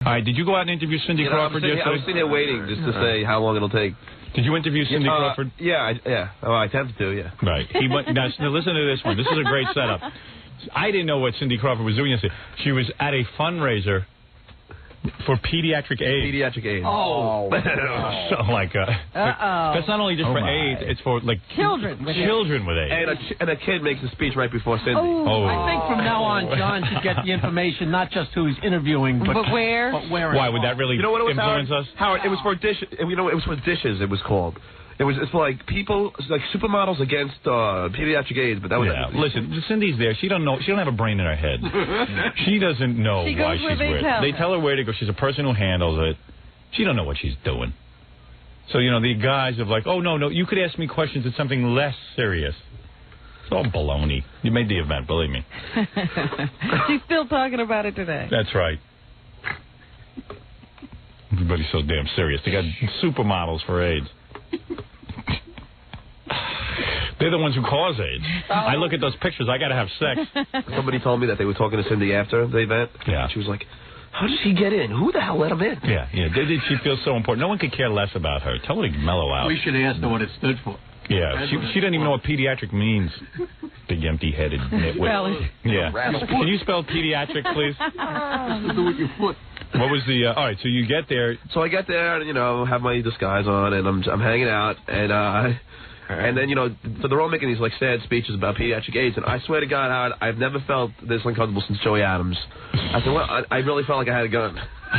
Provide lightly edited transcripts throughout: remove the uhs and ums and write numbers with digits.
All right, did you go out and interview Cindy Crawford yesterday? I was sitting here waiting just to say how long it'll take. Did you interview Cindy Crawford? Yeah. Oh, I attempted to, yeah. Right. Now, listen to this one. This is a great setup. I didn't know what Cindy Crawford was doing yesterday. She was at a fundraiser for pediatric AIDS. Pediatric AIDS. Oh. So, like, that's not only just for AIDS, it's for, like, children with AIDS. And a kid makes a speech right before Cindy. I think from now on, John should get the information, not just who he's interviewing, but where. Why would that really influence us? Howard, it was for dishes. It was for dishes, it was called. It's for like people, like supermodels against pediatric AIDS, but that was listen, Cindy's there. She don't have a brain in her head. She doesn't know why she's where. They tell her where to go. She's a person who handles it. She don't know what she's doing. So the guys of like, oh no, you could ask me questions. It's something less serious. It's all baloney. You made the event, believe me. She's still talking about it today. That's right. Everybody's so damn serious. They got supermodels for AIDS. They're the ones who cause AIDS. I look at those pictures. I got to have sex. Somebody told me that they were talking to Cindy after the event. Yeah. She was like, how does he get in? Who the hell let him in? Yeah. She feels so important. No one could care less about her. Totally mellow out. We should ask her what it stood for. Yeah. She doesn't even know what pediatric means. Big empty-headed nitwit. Yeah. Can you spell pediatric, please? Do with your foot. What was the... all right, so you get there... So I get there and, have my disguise on, and I'm hanging out, and then, so they're all making these, like, sad speeches about pediatric AIDS, and I swear to God, Howard, I've never felt this uncomfortable since Joey Adams. I said, well, I really felt like I had a gun. All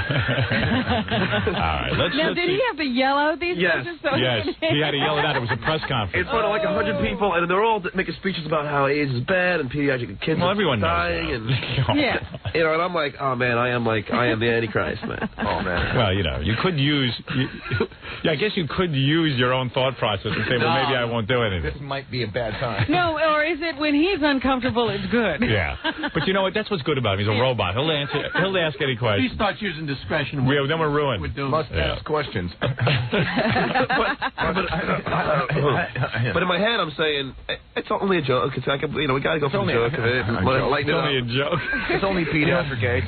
right, let's did he have to yell out these speeches? Yes, he had to yell it out. It was a press conference. In front of like 100 people, and they're all making speeches about how AIDS is bad and pediatric kids are dying. And, and I'm like, oh, man, I am the Antichrist, man. Oh, man. Well, you could use... I guess you could use your own thought process and say, well, maybe I won't do anything. This might be a bad time. No, or is it when he's uncomfortable, it's good? Yeah. But you know what? That's what's good about him. He's a robot. He'll ask any question. He starts using discretion. Then we're ruined. Must ask questions. But in my head, I'm saying, it's only a joke. We got to go for the joke of it. It's only a joke. It's only pediatric AIDS.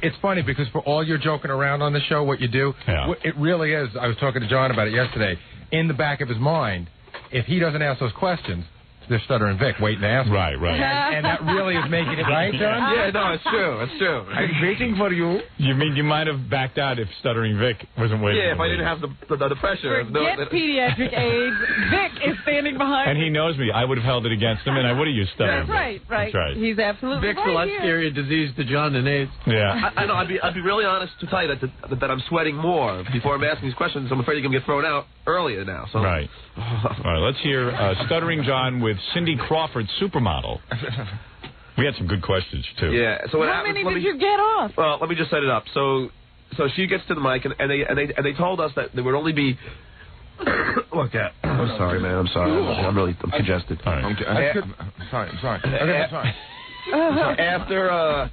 It's funny because for all your joking around on the show, what you do, it really is. I was talking to John about it yesterday. In the back of his mind, if he doesn't ask those questions, they're Stuttering Vic waiting to ask. Right. And that really is making it right, John? Yeah, no, it's true. It's true. I'm waiting for you. You mean you might have backed out if Stuttering Vic wasn't waiting? Yeah, if I didn't have the pressure. Forget pediatric AIDS. Vic is standing behind. And he knows me. I would have held it against him, and I would have used Stuttering Vic. That's right. He's absolutely Vic's a lot scarier disease to John than AIDS. Yeah. I know. I'd be really honest to tell you that I'm sweating more before I'm asking these questions. I'm afraid you're going to get thrown out earlier now. So. Right. All right, let's hear Stuttering John with Cindy Crawford, supermodel. We had some good questions, too. Yeah. So how many did you get off? Well, let me just set it up. So she gets to the mic, and they told us that there would only be... Look at... I'm sorry, man. I'm sorry. I'm congested. All right. I'm sorry. Okay, I'm sorry. After,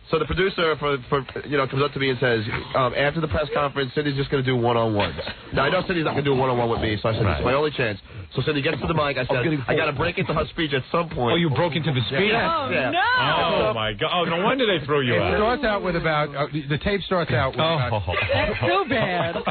so the producer comes up to me and says, after the press conference, Cindy's just going to do one-on-ones. Now, I know Cindy's not going to do a one-on-one with me, so I said, it's my only chance. So Cindy gets to the mic. I said, I got to break into her speech at some point. Oh, you broke into the speech? Oh, yeah. No! Oh, my God. Oh, no wonder they threw you out. It starts out with about, the tape starts out with about... That's so bad.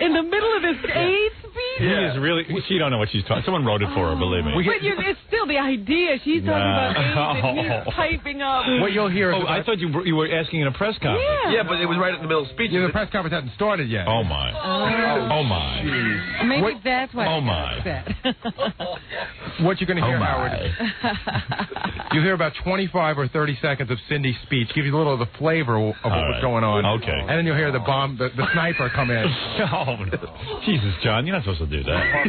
In the middle of this AIDS speech? He is really... She don't know what she's talking... Someone wrote it for her, believe me. But it's still the idea. She's talking about AIDS and he's piping up. What you'll hear is... Oh, I thought you were asking in a press conference. Yeah, but it was right in the middle of the speech. Yeah, the press conference hasn't started yet. Oh, my. Oh, my. Jeez. Maybe that's why. Oh, my. What you're going to hear, Howard, you'll hear about 25 or 30 seconds of Cindy's speech. Give you a little of the flavor of what was going on. Okay. And then you'll hear the sniper come in. Oh, no. Jesus, John, you're not supposed to do that.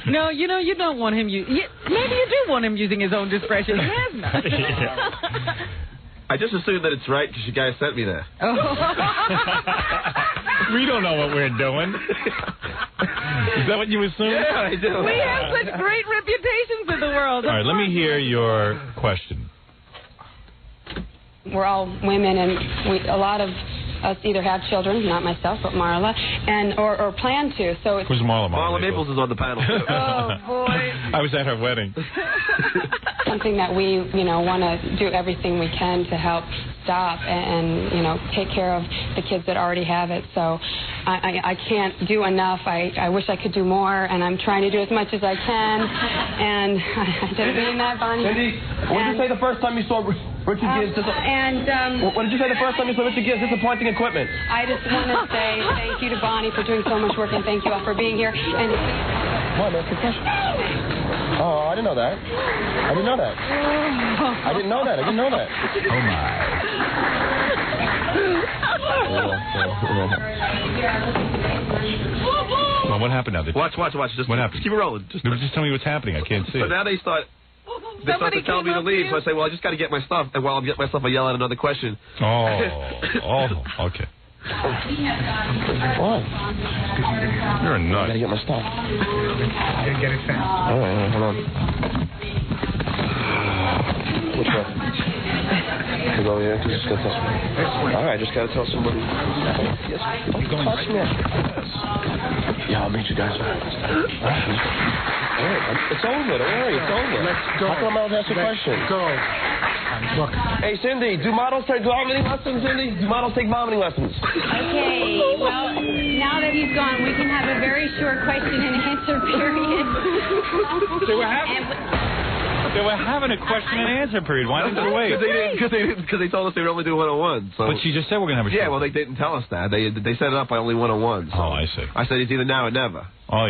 No, you don't want him maybe you do want him using his own discretion. He has not. I just assumed that it's right because you guys sent me there. Oh. We don't know what we're doing. Is that what you assumed? Yeah, I do. We have such great reputations in the world. All right, let me hear your question. We're all women, and a lot of us either have children, not myself, but Marla, or plan to. So it's Who's Marla? Marla Maples is on the panel. Oh, boy. I was at her wedding. something that we, want to do everything we can to help stop and take care of the kids that already have it. So I can't do enough. I wish I could do more, and I'm trying to do as much as I can. And I didn't mean that, Bonnie. Cindy, what did you say the first time you saw Richard Gibbs? What did you say the first time you saw Richard Gibbs disappointing equipment? I just want to say thank you to Bonnie for doing so much work, and thank you all for being here. And what? That's the question. Oh, I didn't know that. I didn't know that. I didn't know that. I didn't know that. Oh, my. Well, what happened now? Watch. Just, what happened? Just keep it rolling. Just tell me what's happening. I can't see it. So now they start to tell me to leave. So I say, well, I just got to get my stuff. And while I'm getting my stuff, I yell out another question. Okay. Why? You're a nut. I gotta get my stuff. Get it fast. All right, hold on. Which one? To go here? Just gotta tell. All right, just gotta tell somebody. Yes. Don't touch me. Yeah, I'll meet you guys. All right, it's over. Don't worry, it's over. Let's go. How come I don't ask a question? Go. Look. Hey, Cindy, do models take vomiting lessons, Cindy? Do models take vomiting lessons? Okay, well, now that he's gone, we can have a very short question and answer period. They were having a question and answer period. Why didn't you wait? Because they told us they would only do one-on-ones. So. But she just said we're going to have a show. Yeah, well, they didn't tell us that. They set it up by only one-on-ones. So. Oh, I see. I said it's either now or never. So,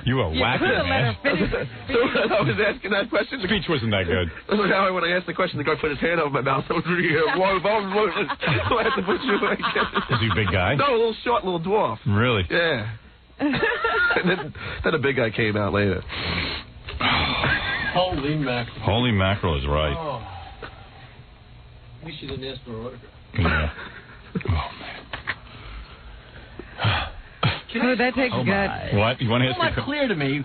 you were whacking, man. So I was asking that question. The speech wasn't that good. So now when I asked the question, the guy put his hand over my mouth. I was really, so I had to put you like Is he a big guy? No, a little short, little dwarf. Really? Yeah. And then a big guy came out later. Holy mackerel. Holy mackerel is right. Oh. We should have asked for an autograph. Yeah. Oh, man. That takes guts. What? You want to ask It's not clear to me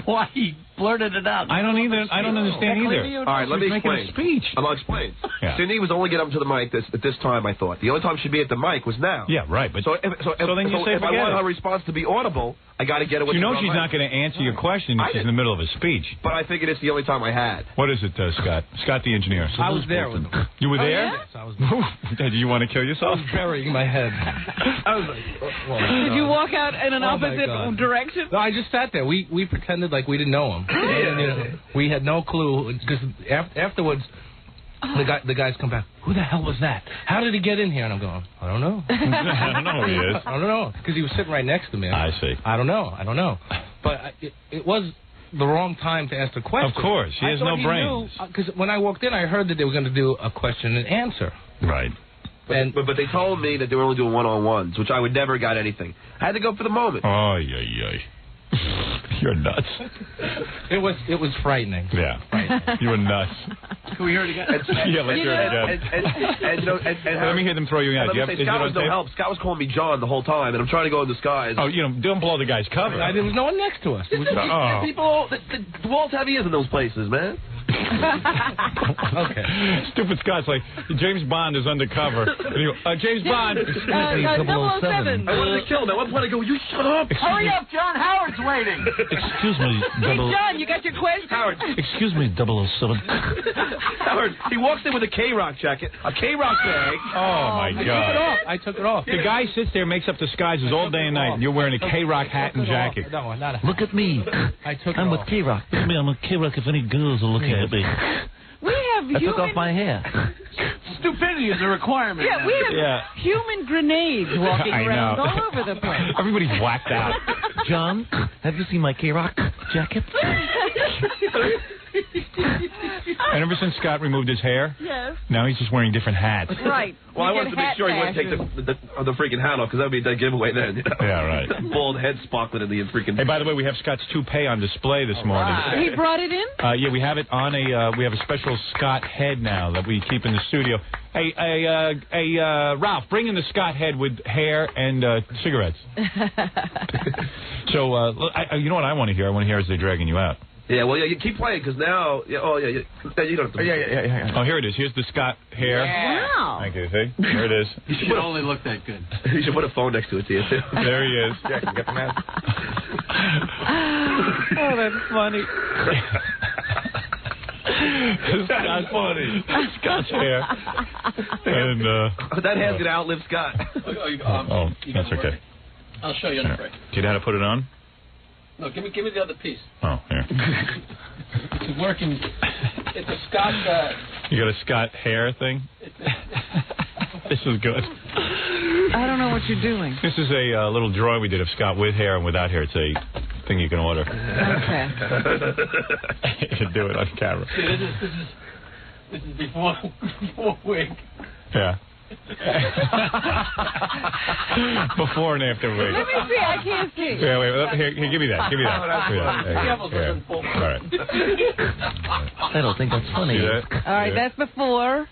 why he blurted it out. I don't understand either. All right, let me explain. Speech. I'll explain. Yeah. Cindy was only getting up to the mic at this time, I thought. The only time she'd be at the mic was now. Yeah, right. But So then you say if I want her response to be audible, I got to get it with you know she's not going to answer your question if she's in the middle of a speech. But I figured it's the only time I had. What is it, Scott? Scott the engineer. I was there with him. You were there? Yes, I was there. Did you want to kill yourself? I was burying my head. I was like, Did you walk out in an opposite direction? No, I just sat there. We pretended like we didn't know him. And, we had no clue because afterwards the guys come back. Who the hell was that? How did he get in here? And I'm going, I don't know. I don't know who he is. I don't know because he was sitting right next to me. I see. I don't know. But it was the wrong time to ask the question. Of course, he has no brains. Because when I walked in, I heard that they were going to do a question and answer. Right. But they told me that they were only doing one-on-ones, which I would never got anything. I had to go for the moment. You're nuts. It was frightening. Yeah. You were nuts. Can we hear it again? Yeah, let's hear it again. Let me hear them throw you out. Scott was no help. Scott was calling me John the whole time, and I'm trying to go in disguise. Oh, don't blow the guy's cover. There was no one next to us. People, the walls have ears in those places, man. Okay. Stupid Scott's like, James Bond is undercover. And you go, James Bond. 007. I wanted to kill him. At one point I go, you shut up. Hurry up, John Howard's waiting. Excuse me, Hey, John, you got your question? Howard. Excuse me, 007. Howard, he walks in with a K-Rock jacket, a K-Rock bag. Oh, my God. I took it off. The guy sits there, makes up disguises all day and night, and you're wearing a K-Rock hat and jacket. No, not a Look at me. I'm with K-Rock. Look at me. I'm with K-Rock if any girls are looking at me. We have I took off my hair. Stupidity is a requirement. Yeah, we have human grenades walking around all over the place. Everybody's whacked out. John, have you seen my K-Rock jacket? And ever since Scott removed his hair, now he's just wearing different hats. Right. Well, I wanted to make sure he wouldn't take the freaking hat off, because that would be a dead giveaway then. You know? Yeah, right. Bald head sparkling in the freaking... Hey, by the way, we have Scott's toupee on display this morning. He brought it in? Yeah, we have it on we have a special Scott head now that we keep in the studio. Hey, Ralph, bring in the Scott head with hair and cigarettes. So, you know what I want to hear? I want to hear as they're dragging you out. Yeah, well, you keep playing, because now... you don't have to... Yeah. Oh, here it is. Here's the Scott hair. Yeah. Wow. Thank you. See? Here it is. You should only look that good. You should put a phone next to it, too. There he is. Jackson, get the mask. Oh, that's funny. That's funny. Scott's hair. And, that hair's going to outlive Scott. That's okay. I'll show you in a break. Do you know how to put it on? No, give me the other piece. Oh, here. It's working. It's a Scott. You got a Scott hair thing? This is good. I don't know what you're doing. This is a little drawing we did of Scott with hair and without hair. It's a thing you can order. Okay. You can do it on camera. See, this is before wig. Yeah. Before and after wig. Let me see. I can't see. Yeah, wait. Here, give me that. Give me that. All right. I don't think that's funny. All right, that's before.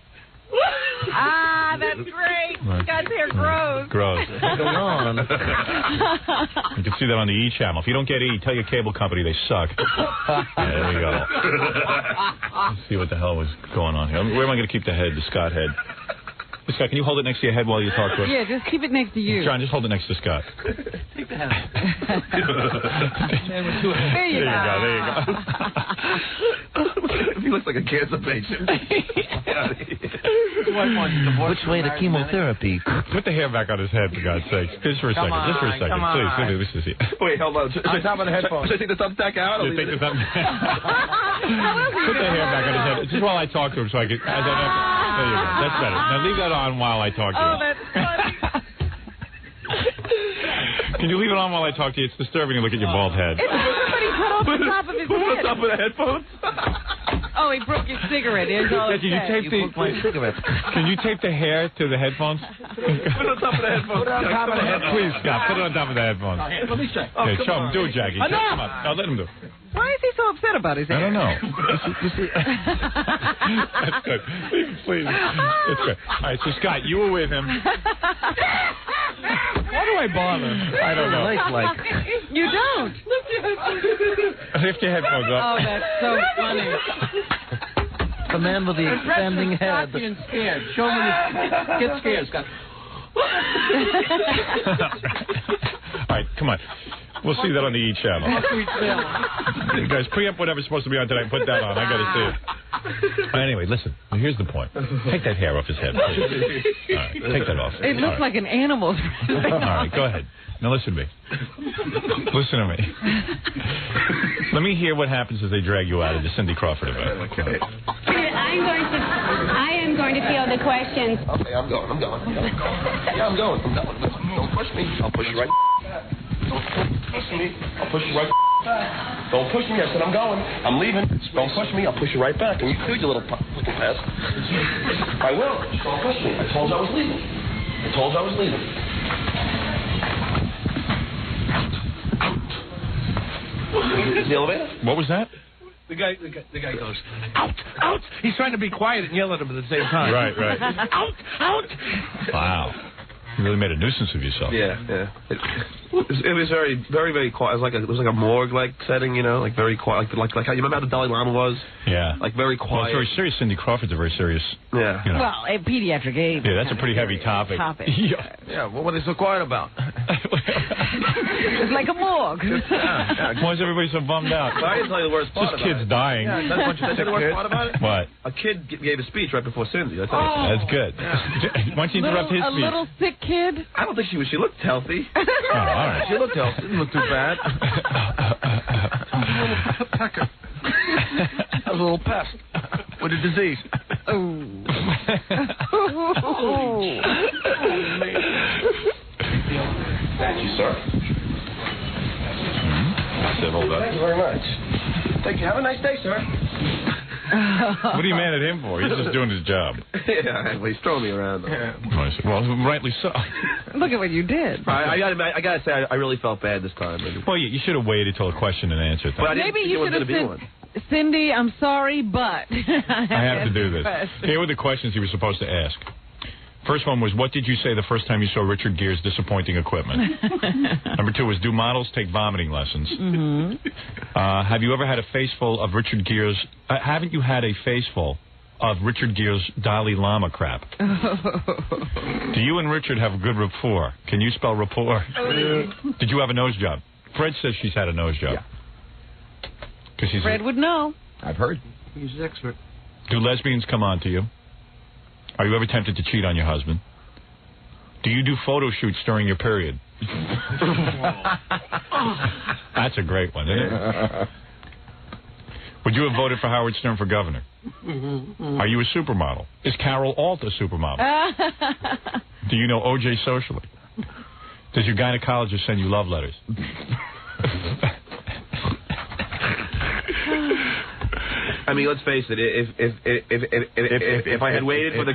That's great. Scott's hair grows. Grows. Go on. You can see that on the E channel. If you don't get E, tell your cable company they suck. There you go. Let's see what the hell was going on here. Where am I going to keep the head, the Scott head? Scott, can you hold it next to your head while you talk to us? Yeah, just keep it next to you. John, just hold it next to Scott. Take the hat. There you go. There you go. He looks like a cancer patient. Which way to chemotherapy? Put the hair back on his head, for God's sake. Just for a second. Just for a second. Please. Wait, hold on. Should I top of the headphones? Should I take the thumbtack out? Take the thumbtack. Put the hair back on his head. Just while I talk to him so I can... There you go. That's better. Now leave that on while I talk to you. Oh, that's funny. Can you leave it on while I talk to you? It's disturbing to look at your bald head. Somebody cut off the top of his Put head. the top of the headphones? Oh, he broke his cigarette. Here's all it Can you says. tape my cigarette. Can you tape the hair to the headphones? Put it on top of the headphones. Put it on top of the headphones. Please, Scott, put it on top of the headphones. Let me check. Okay, show him. Do it, Jackie. Come on. Now let him do it. Why is he so upset about his hair? I don't know. That's good. Please. That's good. All right, so Scott, you were with him. Why do I bother? I don't know. You don't. Lift your headphones up. Oh, that's so funny. The man with the expanding head. Stop being scared. Show me. Get scared, Scott. All right, come on. We'll see that on the E channel. You guys, preempt whatever's supposed to be on tonight. Put that on. I got to see it. Anyway, listen. Here's the point. Take that hair off his head, please. All right, take that off. It looks like an animal's. All right, go ahead. Now listen to me. Listen to me. Let me hear what happens as they drag you out of the Cindy Crawford event. Okay. I am going to field the questions. Okay, I'm going. Yeah, I'm going. Don't push me. I'll push you right. Don't push me. I'll push you right. Don't push me. I said I'm going. I'm leaving. Don't push me. I'll push you right back. And you do, you little fucking pest. I will. Don't push me. I told you I was leaving. The elevator? What was that? The guy goes, out, out. He's trying to be quiet and yell at him at the same time. Right. Out, out. Wow. You really made a nuisance of yourself. Yeah. It was very, very, very quiet. It was like a morgue-like setting, you know, like very quiet, like how you remember how the Dalai Lama was? Yeah. Like very quiet. Well, it's very serious. Cindy Crawford's a very serious. Yeah. You know. Well, a pediatric AIDS. Yeah, that's a pretty heavy topic. Yeah. What were they so quiet about? It's like a morgue. Why is everybody so bummed out? I can tell you the worst part about it. Just kids dying. Yeah, that's what you said. The worst part about it? What? A kid gave a speech right before Cindy. That's all. That's good. Why don't you interrupt his A speech? little sick kid. I don't think she was. She looked healthy. Oh, all right. She looked healthy. Didn't look too bad. Pecker. A little pest with a disease. Thank you, sir. Civil, Thank you very much. Thank you. Have a nice day, sir. What are you mad at him for? He's just doing his job. Yeah, well, he's throwing me around. Well, rightly so. Look at what you did. I gotta say, I really felt bad this time. Well, you should have waited till a question and answer thing. Maybe you should have said, Cindy, I'm sorry, but... I have to do this. Here were the questions you were supposed to ask. First one was, what did you say the first time you saw Richard Gere's disappointing equipment? Number 2 was, do models take vomiting lessons? Mm-hmm. Have you ever had a face full of Richard Gere's... haven't you had a face full of Richard Gere's Dalai Lama crap? Do you and Richard have a good rapport? Can you spell rapport? Did you have a nose job? Fred says she's had a nose job. Fred would know. I've heard. He's an expert. Do lesbians come on to you? Are you ever tempted to cheat on your husband? Do you do photo shoots during your period? That's a great one, isn't it? Would you have voted for Howard Stern for governor? Are you a supermodel? Is Carol Alt a supermodel? Do you know O.J. socially? Does your gynecologist send you love letters? I mean, let's face it. If I had waited for the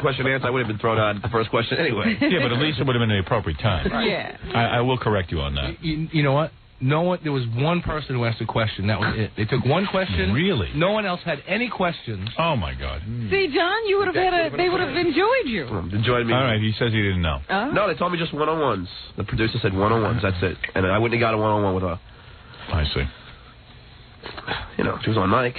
question and answer, I would have been thrown out at the first question anyway. Yeah, but at least it would have been the appropriate time. Yeah. I will correct you on that. You know what? No one. There was one person who asked a question. That was it. They took one question. Really? No one else had any questions. Oh my God. See, John, you would have had they would have enjoyed you. Enjoyed me. All right. He says he didn't know. No, they told me just one-on-ones. The producer said one-on-ones. That's it. And I wouldn't have got a one-on-one with her. I see. You know, she was on mic.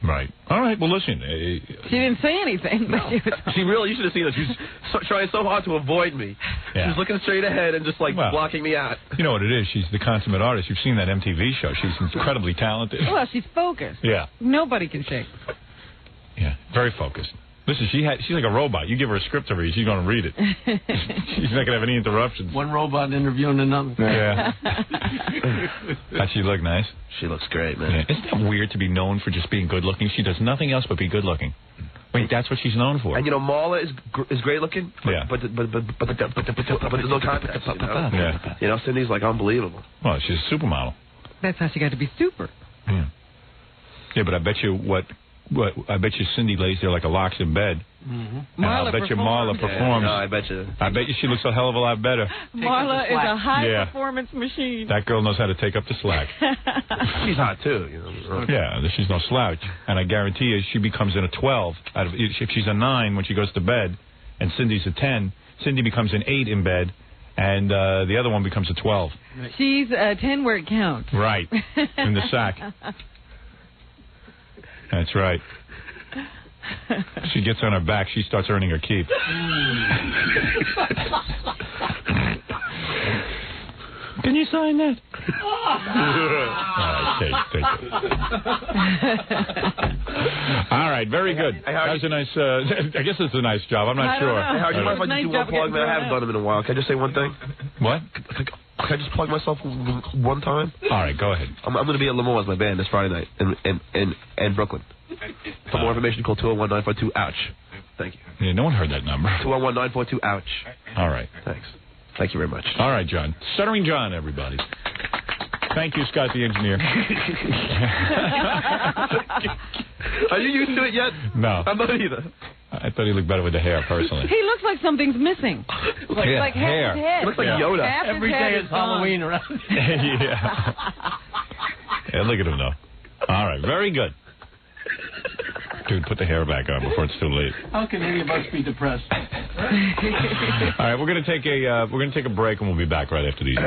Right. All right. Well, listen. She didn't say anything, but she was. She really, you should have seen her. She was trying so hard to avoid me. Yeah. She was looking straight ahead and just like blocking me out. You know what it is? She's the consummate artist. You've seen that MTV show. She's incredibly talented. Well, she's focused. Yeah. Nobody can shake. Yeah. Very focused. Listen, she's like a robot. You give her a script to read, she's going to read it. She's not going to have any interruptions. One robot interviewing another. Yeah. Does she look nice? She looks great, man. Yeah. Isn't that weird to be known for just being good looking? She does nothing else but be good looking. Wait, that's what she's known for. And you know, Marla is great looking. Yeah. But there's no context. Yeah. You know, Cindy's like unbelievable. Well, she's a supermodel. That's how she got to be super. Yeah. Yeah, but I bet you I bet you Cindy lays there like a lox in bed. Mm-hmm. I bet you Marla performs. Yeah, no, I bet you. I bet you she looks a hell of a lot better. Marla is a high-performance machine. That girl knows how to take up the slack. She's hot, too. You know. Yeah, she's no slouch. And I guarantee you, she becomes in a 12. If she's a 9 when she goes to bed, and Cindy's a 10, Cindy becomes an 8 in bed, and the other one becomes a 12. She's a 10 where it counts. Right, in the sack. That's right. She gets on her back, she starts earning her keep. Can you sign that? All right, take it. All right, very good. That was a nice, I guess it's a nice job. I'm not sure. Hey, Howard, you mind if I just do one plug, man? I haven't done them in a while. Can I just say one thing? What? Can I just plug myself one time? All right, go ahead. I'm going to be at L'Amour's, my band, this Friday night in Brooklyn. For more information, call 201-942-OUCH. Thank you. Yeah, no one heard that number. 201-942-OUCH. All right. Thanks. Thank you very much. All right, John. Stuttering John, everybody. Thank you, Scott the engineer. Are you used to it yet? No. I'm not either. I thought he looked better with the hair, personally. He looks like something's missing. Like hair. half his head. He looks like Yoda. Half Every day is Halloween around here. Yeah. Yeah, look at him, though. All right, very good. Dude, put the hair back on before it's too late. How can any of us be depressed? All right, we're gonna take a break, and we'll be back right after these.